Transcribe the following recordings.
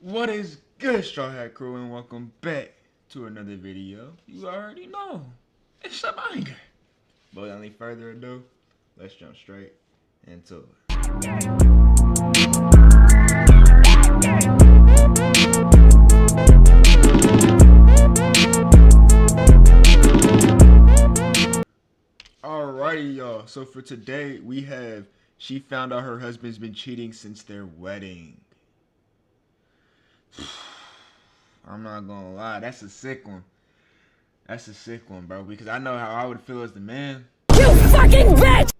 What is good, Straw Hat Crew, and welcome back to another video. You already know, it's a banger. But without any further ado, let's jump straight into it. Alrighty, y'all. So for today, we have she found out her husband's been cheating since their wedding. I'm not gonna lie, that's a sick one. That's a sick one, bro, because I know how I would feel as the man. You fucking bitch!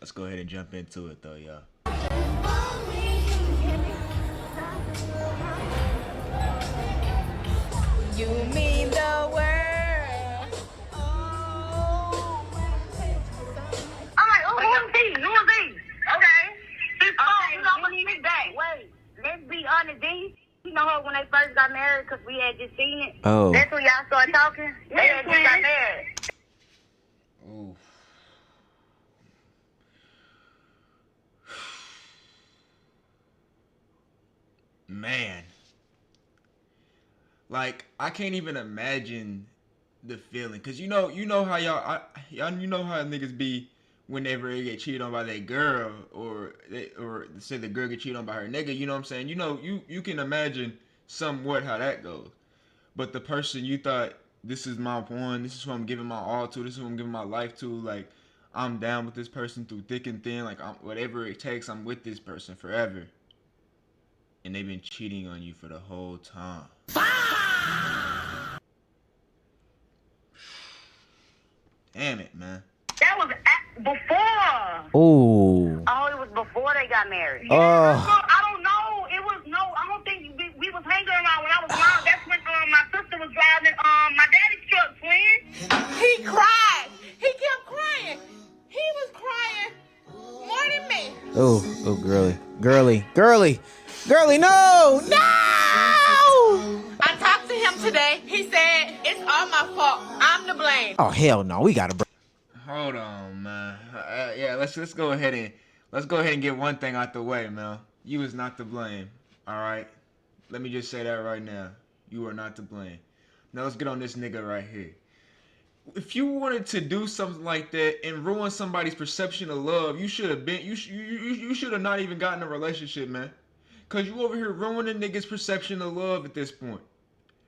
Let's go ahead and jump into it, though, y'all. You mean the world. I'm like, who's these? Who's these? Okay. You know, but sit back. Wait, let's be honest, these. You know her when they first got married because we had just seen it. Oh. That's when y'all started talking. They had just got married. Ooh. Man. Like, I can't even imagine the feeling. Cause you know how y'all you know how niggas be whenever they get cheated on by their girl or say the girl get cheated on by her nigga, you know what I'm saying? You know, you can imagine somewhat how that goes. But the person you thought, this is my one, this is who I'm giving my all to, this is who I'm giving my life to, like, I'm down with this person through thick and thin, like, whatever it takes, I'm with this person forever. And they've been cheating on you for the whole time. Damn it, man. That was before. Ooh. Oh, it was before they got married. Oh. I don't know. It was I don't think we was hanging around when I was young. That's when my sister was driving my daddy's truck, twin. He cried. He kept crying. He was crying more than me. Oh, girly, no! I talked to him today. He said, it's all my fault. I'm to blame. Oh, hell no, we gotta break. Hold on, man. Yeah, let's go ahead and get one thing out the way, man. You was not to blame. All right. Let me just say that right now. You are not to blame. Now let's get on this nigga right here. If you wanted to do something like that and ruin somebody's perception of love, you should have been. You should have not even gotten a relationship, man. Cause you over here ruining niggas' perception of love at this point.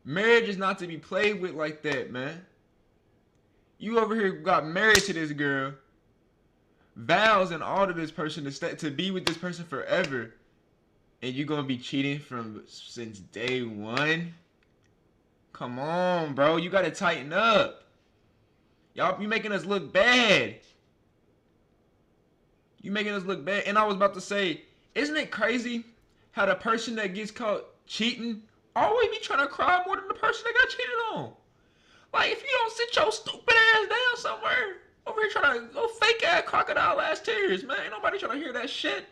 Marriage is not to be played with like that, man. You over here got married to this girl, vows and all to this person to be with this person forever, and you gonna be cheating since day one? Come on, bro. You gotta tighten up. Y'all, you making us look bad. You making us look bad. And I was about to say, isn't it crazy how the person that gets caught cheating always be trying to cry more than the person that got cheated on? Like, if you don't sit your stupid ass down somewhere, over here trying to go fake ass crocodile ass tears, man. Ain't nobody trying to hear that shit.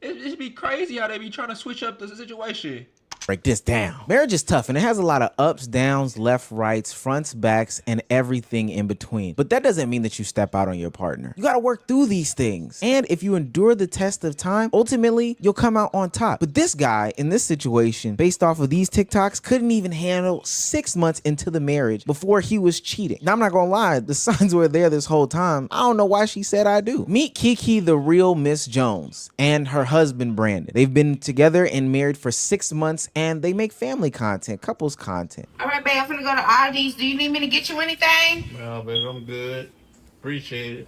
It'd be crazy how they be trying to switch up the situation. Break this down. Marriage is tough and it has a lot of ups, downs, left, rights, fronts, backs, and everything in between. But that doesn't mean that you step out on your partner. You gotta work through these things. And if you endure the test of time, ultimately you'll come out on top. But this guy in this situation, based off of these TikToks, couldn't even handle 6 months into the marriage before he was cheating. Now I'm not gonna lie, the signs were there this whole time. I don't know why she said I do. Meet Kiki the real Miss Jones and her husband Brandon. They've been together and married for 6 months and they make family content, couples content. All right, babe, I'm finna go to Aldi's. Do you need me to get you anything? No, baby, I'm good. Appreciate it.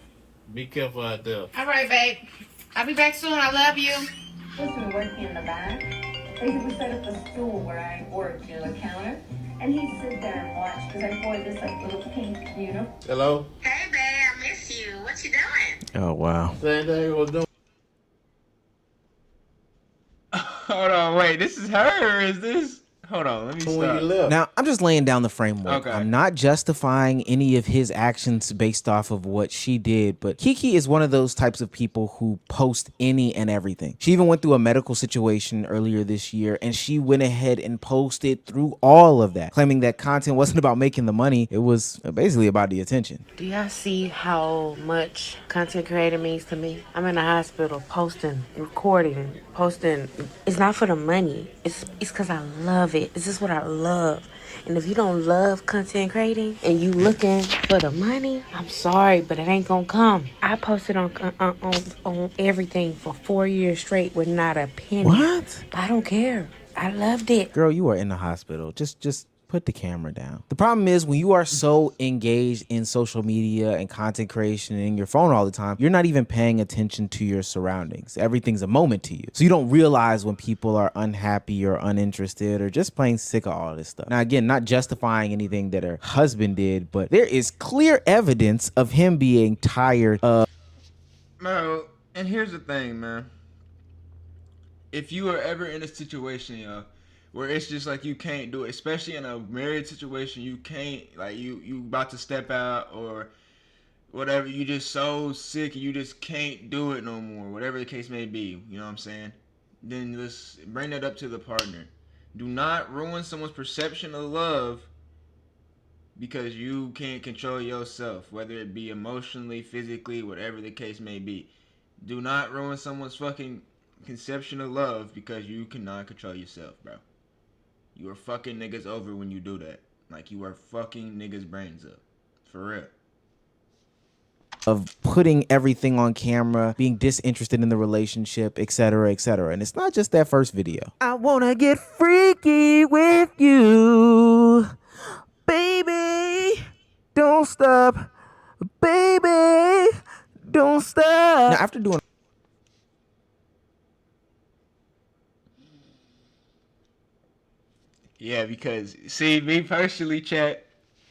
Be careful out there. All right, babe. I'll be back soon. I love you. Listen, working in the back, they would set up a stool where I work, you know, the counter, and he'd sit there and watch because I wore this like little pink, you know. Hello? Hey, babe, I miss you. What you doing? Oh, wow. Same thing we're doing. Hold on, wait. This is her, or is this? Hold on, let me When you stop. left. Now, I'm just laying down the framework. Okay. I'm not justifying any of his actions based off of what she did, but Kiki is one of those types of people who post any and everything. She even went through a medical situation earlier this year, and she went ahead and posted through all of that, claiming that content wasn't about making the money. It was basically about the attention. Do y'all see how much content creator means to me? I'm in the hospital posting, recording, posting. It's not for the money. It's because I love it. It's just what I love. And if you don't love content creating and you looking for the money, I'm sorry, but it ain't gonna come. I posted on everything for 4 years straight with not a penny. What? I don't care. I loved it. Girl, you are in the hospital. Just put the camera down. The problem is when you are so engaged in social media and content creation and in your phone all the time, you're not even paying attention to your surroundings. Everything's a moment to you. So you don't realize when people are unhappy or uninterested or just plain sick of all this stuff. Now, again, not justifying anything that her husband did, but there is clear evidence of him being tired of. Bro, and here's the thing, man. If you are ever in a situation, yo, where it's just like you can't do it, especially in a married situation, you can't, like, you about to step out or whatever, you just so sick and you just can't do it no more, whatever the case may be, you know what I'm saying? Then let's bring that up to the partner. Do not ruin someone's perception of love because you can't control yourself, whether it be emotionally, physically, whatever the case may be. Do not ruin someone's fucking conception of love because you cannot control yourself, bro. You are fucking niggas over when you do that. Like, you are fucking niggas' brains up. For real. Of putting everything on camera, being disinterested in the relationship, etc., etc. And it's not just that first video. I wanna get freaky with you, baby. Don't stop, baby. Don't stop. Now, after doing Yeah, because, see, me personally, chat,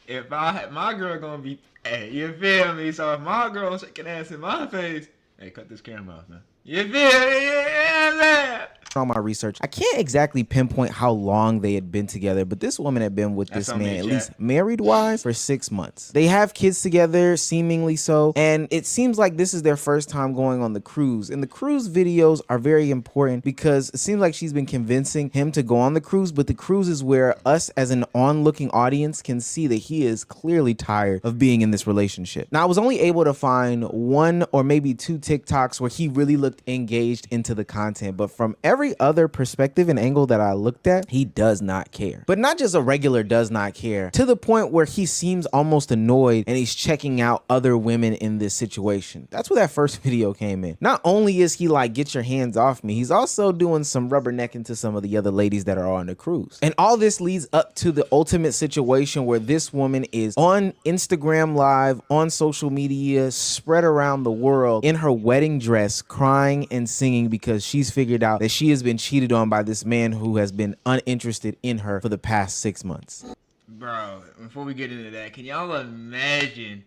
if I had my girl gonna be, hey, you feel me? So if my girl shaking ass in my face, hey, cut this camera off, man. You feel me? Yeah, all my research, I can't exactly pinpoint how long they had been together, but this woman had been with That's this on me, man, at Jack. least married-wise, for 6 months. They have kids together, seemingly so, and it seems like this is their first time going on the cruise. And the cruise videos are very important because it seems like she's been convincing him to go on the cruise, but the cruise is where us as an onlooking audience can see that he is clearly tired of being in this relationship. Now, I was only able to find 1 or maybe 2 TikToks where he really looked engaged into the content, but from every other perspective and angle that I looked at, he does not care. But not just a regular does not care, to the point where he seems almost annoyed and he's checking out other women in this situation. That's where that first video came in. Not only is he like, get your hands off me, he's also doing some rubbernecking to some of the other ladies that are on the cruise. And all this leads up to the ultimate situation where this woman is on Instagram Live, on social media, spread around the world in her wedding dress, crying and singing because she's figured out that she has been cheated on by this man who has been uninterested in her for the past 6 months. Bro, before we get into that, can y'all imagine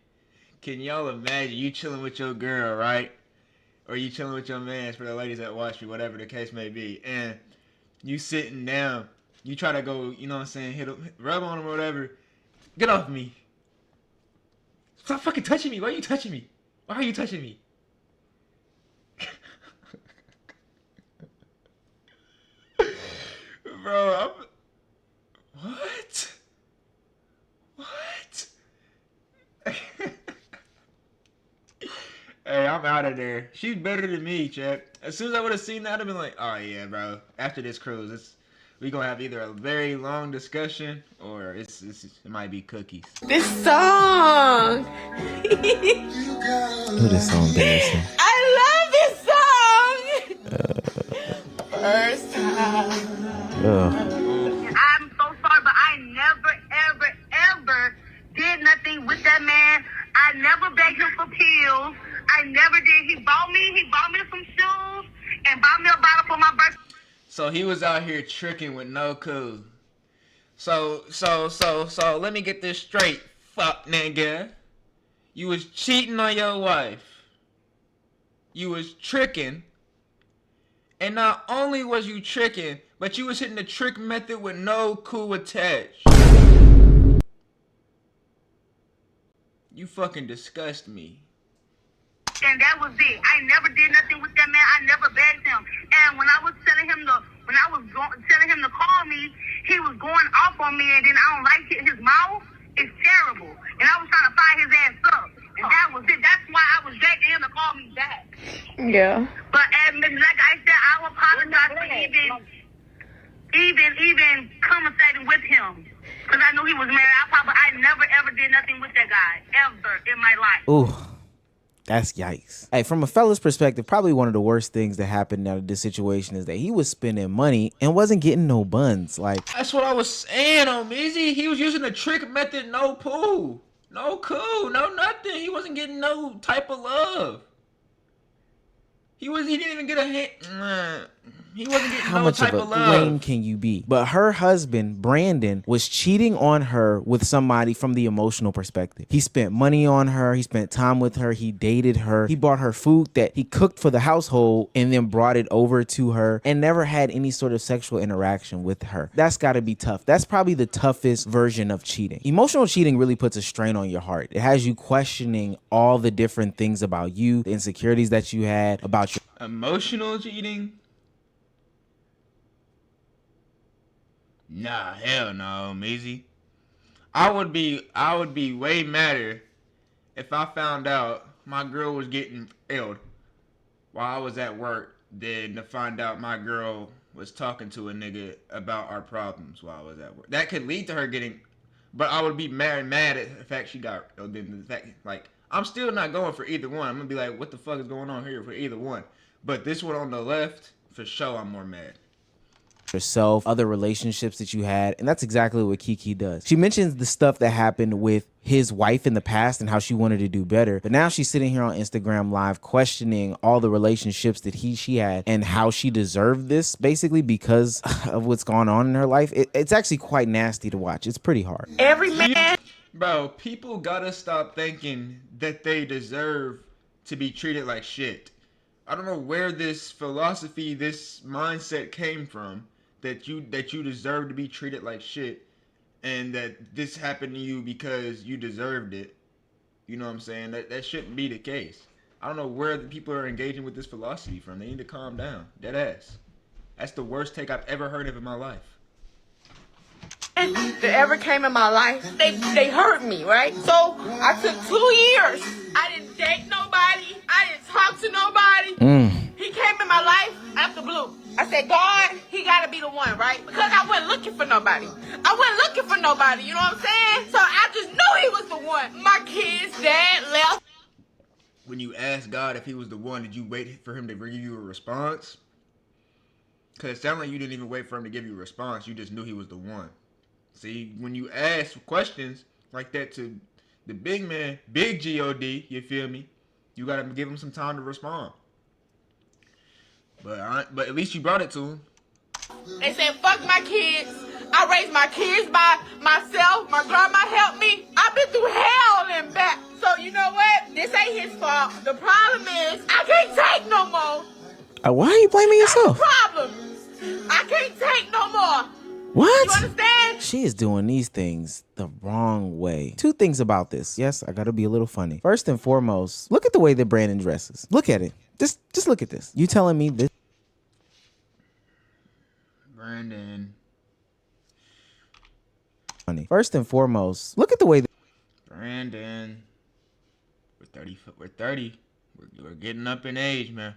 you chilling with your girl, right? Or you chilling with your man, for the ladies that watch me, whatever the case may be, and you sitting down, you try to go, you know what I'm saying, rub on him or whatever. Get off me. Stop fucking touching me. Why are you touching me? Why are you touching me? Bro, What? Hey, I'm out of there. She's better than me, Chad. As soon as I would have seen that, I'd have been like, oh yeah, bro. After this cruise, we gonna have either a very long discussion or it might be cookies. This song. Ooh, this so embarrassing. I love this song. First time. Ugh. I'm so sorry, but I never, ever did nothing with that man. I never begged him for pills. I never did. He bought me some shoes and bought me a bottle for my birthday. So he was out here tricking with no clue. So let me get this straight, fuck nigga. You was cheating on your wife. You was tricking. And not only was you tricking, But you was hitting the trick method with no coup attached. You fucking disgust me. And that was it. I never did nothing with that man. I never begged him. And when I was telling him telling him to call me, he was going off on me, and then I don't like it. His mouth is terrible. And I was trying to fire his ass up. And that was it. That's why I was begging him to call me back. Yeah. But like I said, I apologize for even conversating with him. Because I knew he was married. I never ever did nothing with that guy. Ever in my life. Ooh. That's yikes. Hey, from a fella's perspective, probably one of the worst things that happened out of this situation is that he was spending money and wasn't getting no buns. Like, that's what I was saying, Mizzy. He was using the trick method, no poo, no coup, no nothing. He wasn't getting no type of love. He didn't even get a hint. He wasn't getting how no much type of a of love. lame can you be? But her husband, Brandon, was cheating on her with somebody from the emotional perspective. He spent money on her. He spent time with her. He dated her. He bought her food that he cooked for the household and then brought it over to her and never had any sort of sexual interaction with her. That's got to be tough. That's probably the toughest version of cheating. Emotional cheating really puts a strain on your heart. It has you questioning all the different things about you, the insecurities that you had, about your emotional cheating. Nah, hell no, Mizzy. I would be way madder if I found out my girl was getting failed while I was at work than to find out my girl was talking to a nigga about our problems while I was at work. That could lead to her getting, but I would be mad at the fact she got, the fact, like, I'm still not going for either one. I'm gonna be like, what the fuck is going on here for either one? But this one on the left, for sure, I'm more mad. Yourself, other relationships that you had, and that's exactly what Kiki does. She mentions the stuff that happened with his wife in the past and how she wanted to do better, but now she's sitting here on Instagram Live questioning all the relationships that she had and how she deserved this, basically because of what's gone on in her life. It's actually quite nasty to watch. It's pretty hard. Every man. Bro, people gotta stop thinking that they deserve to be treated like shit. I don't know where this philosophy, this mindset came from. That you deserve to be treated like shit, and that this happened to you because you deserved it. You know what I'm saying? That shouldn't be the case. I don't know where the people are engaging with this philosophy from. They need to calm down. Dead ass. That's the worst take I've ever heard of in my life. That ever came in my life, they hurt me, right? So I took 2 years. I didn't date nobody. I didn't talk to nobody. He came in my life out the blue. I said, God, he gotta be the one, right? Because I wasn't looking for nobody. You know what I'm saying? So I just knew he was the one. My kids, dad left. When you asked God if he was the one, did you wait for him to give you a response? Because it sounded like you didn't even wait for him to give you a response. You just knew he was the one. See, when you ask questions like that to the big man, big G-O-D, you feel me? You gotta give him some time to respond. But at least you brought it to him. They said, fuck my kids. I raised my kids by myself. My grandma helped me. I've been through hell and back. So you know what? This ain't his fault. The problem is I can't take no more. Why are you blaming yourself? Problems. I can't take no more. What? You understand? She is doing these things the wrong way. 2 things about this. Yes, I gotta be a little funny. First and foremost, look at the way that Brandon dresses. Look at it. Just look at this. You telling me this? Brandon. Funny. First and foremost, look at the way that Brandon. We're 30. We're getting up in age, man.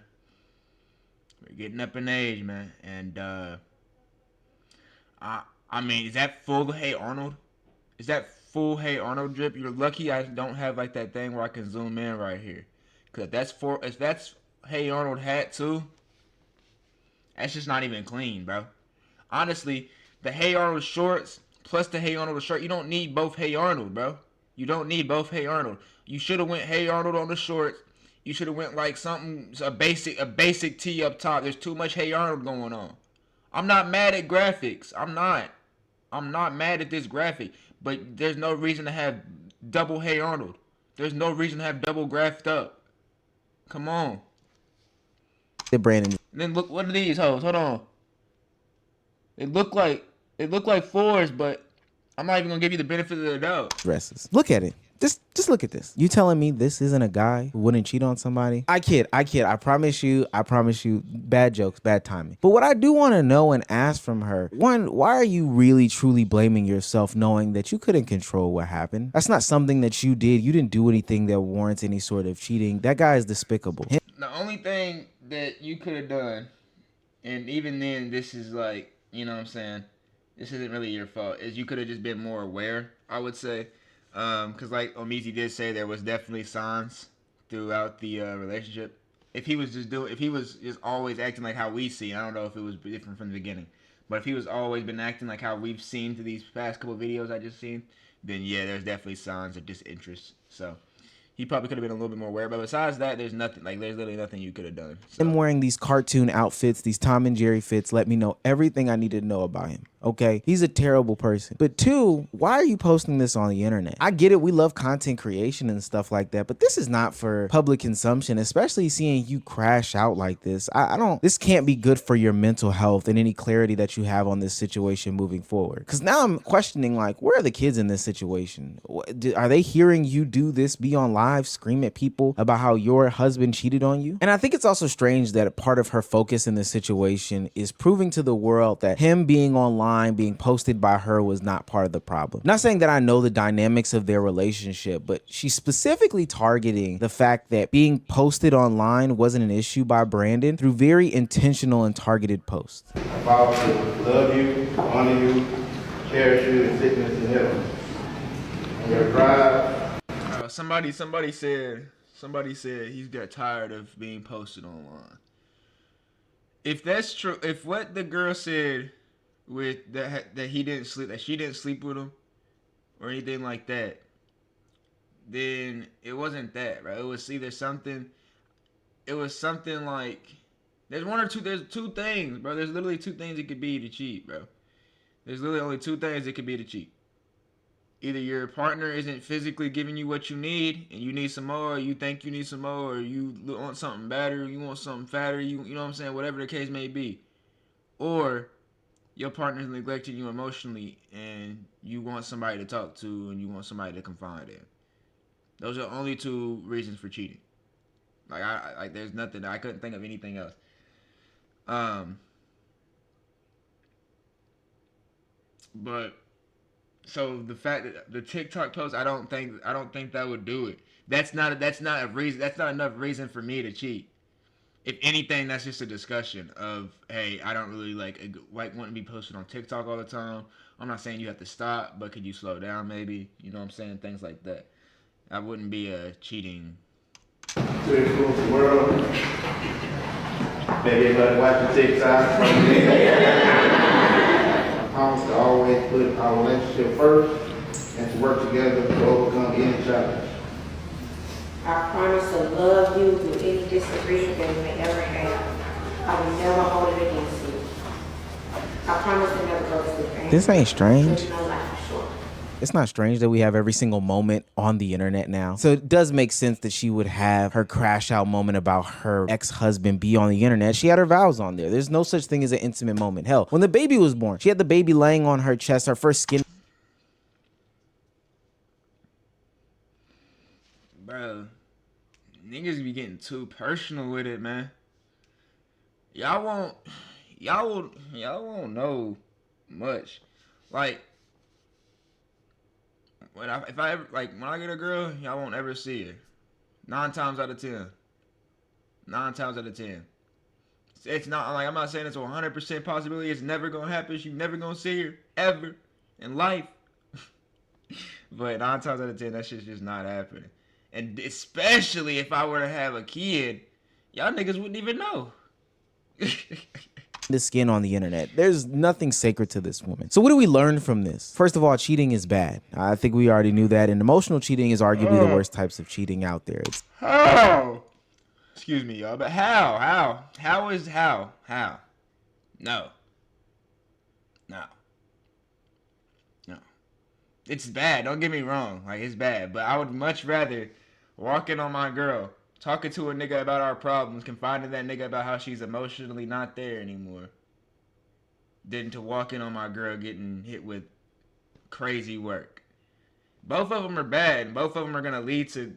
We're getting up in age, man. And I mean, is that full Hey Arnold? Is that full Hey Arnold drip? You're lucky I don't have like that thing where I can zoom in right here. Cause if that's Hey Arnold hat too, that's just not even clean, bro. Honestly, the Hey Arnold shorts plus the Hey Arnold shirt, you don't need both Hey Arnold, bro. You don't need both Hey Arnold. You should have went Hey Arnold on the shorts. You should have went like something, a basic tee up top. There's too much Hey Arnold going on. I'm not mad at graphics. I'm not mad at this graphic. But there's no reason to have double Hey Arnold. There's no reason to have double graphed up. Come on. Brandon. And then look, what are these hoes? Hold on. It looked like fours, but I'm not even gonna give you the benefit of the doubt. Dresses. Look at it. Just look at this. You telling me this isn't a guy who wouldn't cheat on somebody? I kid. I promise you. Bad jokes, bad timing. But what I do want to know and ask from her, one, why are you really truly blaming yourself knowing that you couldn't control what happened? That's not something that you did. You didn't do anything that warrants any sort of cheating. That guy is despicable. The only thing that you could have done, and even then, this is like, you know what I'm saying? This isn't really your fault, is you could have just been more aware, I would say. Because like Omizi did say, there was definitely signs throughout the relationship. If he was just always acting like how we see, I don't know if it was different from the beginning, but if he was always been acting like how we've seen through these past couple videos I just seen, then yeah, there's definitely signs of disinterest. So he probably could have been a little bit more aware. But besides that, there's literally nothing you could have done. So. Him wearing these cartoon outfits, these Tom and Jerry fits, let me know everything I needed to know about him. Okay, he's a terrible person. But two, why are you posting this on the internet? I get it, we love content creation and stuff like that, but this is not for public consumption, especially seeing you crash out like this. This can't be good for your mental health and any clarity that you have on this situation moving forward. Because now I'm questioning, like, where are the kids in this situation? Are they hearing you do this, be on live, scream at people about how your husband cheated on you? And I think it's also strange that a part of her focus in this situation is proving to the world that him being online, being posted by her, was not part of the problem. Not saying that I know the dynamics of their relationship, but she's specifically targeting the fact that being posted online wasn't an issue by Brandon through very intentional and targeted posts. I vow to love you, honor you, cherish you in sickness and health. I'm gonna drive. Somebody said he's got tired of being posted online. If that's true, if what the girl said with that he didn't sleep, that she didn't sleep with him or anything like that, then it wasn't that, right? It was either something. It was something like there's two things, bro. There's literally two things it could be to cheat, bro. There's literally only two things it could be to cheat. Either your partner isn't physically giving you what you need, and you need some more, or you think you need some more, or you want something better, you want something fatter, you know what I'm saying, whatever the case may be. Or your partner's neglecting you emotionally, and you want somebody to talk to, and you want somebody to confide in. Those are only two reasons for cheating. Like there's nothing, I couldn't think of anything else. But so the fact that the TikTok post, I don't think that would do it. That's not a reason. That's not enough reason for me to cheat. If anything, that's just a discussion of, hey, I don't really like wanting to be posted on TikTok all the time. I'm not saying you have to stop, but could you slow down maybe? You know what I'm saying? Things like that. That wouldn't be a cheating. To influence the world. Maybe everybody watch the TikTok. I promise to always put our relationship first and to work together to overcome any challenge. I promise to love you through any disagreement that we may ever have. I will never hold it against you. I promise to never go to sleep. This ain't strange. There's no life for sure. It's not strange that we have every single moment on the internet now. So it does make sense that she would have her crash out moment about her ex-husband be on the internet. She had her vows on there. There's no such thing as an intimate moment. Hell, when the baby was born, she had the baby laying on her chest, her first skin. Bro, niggas be getting too personal with it, man. Y'all won't know much. Like, when I get a girl, y'all won't ever see her. 9 times out of 10. 9 times out of 10. It's not like, I'm not saying it's a 100% possibility. It's never gonna happen. You're never gonna see her ever in life. But 9 times out of 10, that shit's just not happening. And especially if I were to have a kid, y'all niggas wouldn't even know. The skin on the internet. There's nothing sacred to this woman. So what do we learn from this? First of all, cheating is bad. I think we already knew that. And emotional cheating is arguably the worst types of cheating out there. How? Excuse me, y'all. But how? How? No. It's bad. Don't get me wrong. Like, it's bad. But I would much rather walk in on my girl, talking to a nigga about our problems, confiding that nigga about how she's emotionally not there anymore, than to walk in on my girl getting hit with crazy work. Both of them are bad, and both of them are gonna lead to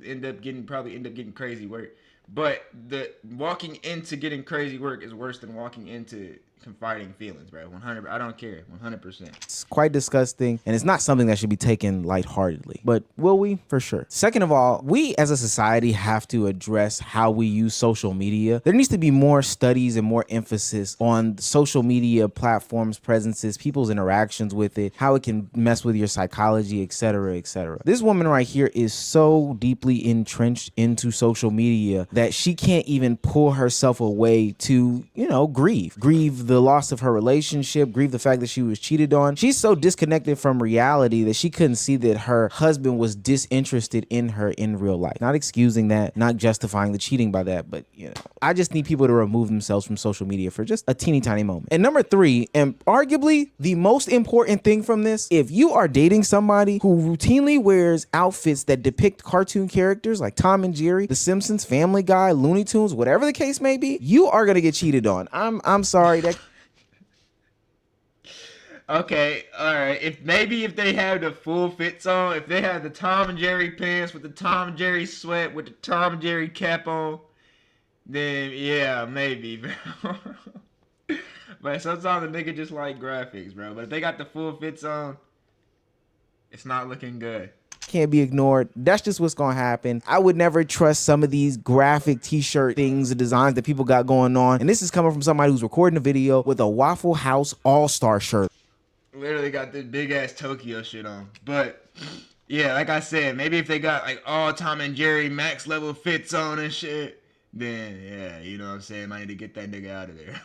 probably end up getting crazy work. But the walking into getting crazy work is worse than walking into confiding feelings, bro. 100. I don't care. 100%. It's quite disgusting, and it's not something that should be taken lightheartedly. But will we? For sure. Second of all, we as a society have to address how we use social media. There needs to be more studies and more emphasis on social media platforms, presences, people's interactions with it, how it can mess with your psychology, etc., etc. This woman right here is so deeply entrenched into social media that she can't even pull herself away to, grieve the loss of her relationship, grieve the fact that she was cheated on. She's so disconnected from reality that she couldn't see that her husband was disinterested in her in real life. Not excusing that, not justifying the cheating by that, but I just need people to remove themselves from social media for just a teeny tiny moment. And number 3, and arguably the most important thing from this, if you are dating somebody who routinely wears outfits that depict cartoon characters like Tom and Jerry, The Simpsons, Family Guy, Looney Tunes, whatever the case may be, you are gonna get cheated on. I'm sorry. Okay, all right. If they have the full fits on, if they have the Tom and Jerry pants with the Tom and Jerry sweat with the Tom and Jerry cap on, then yeah, maybe, bro. But sometimes the nigga just like graphics, bro. But if they got the full fits on, it's not looking good. Can't be ignored. That's just what's gonna happen. I would never trust some of these graphic t-shirt things, the designs that people got going on. And this is coming from somebody who's recording a video with a Waffle House All-Star shirt. Literally got this big ass Tokyo shit on. But yeah, like I said, maybe if they got like all Tom and Jerry max level fits on and shit, then yeah, you know what I'm saying, I need to get that nigga out of there.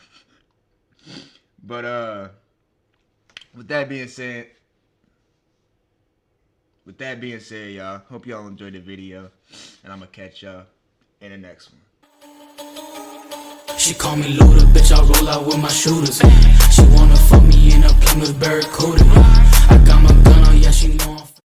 But with that being said, y'all, hope y'all enjoyed the video, and I'm gonna catch y'all in the next one. She call me Luda, bitch, I roll out with my shooters. She wanna fuck me in a Plymouth Barracuda. I got my gun on, yeah, she know I'm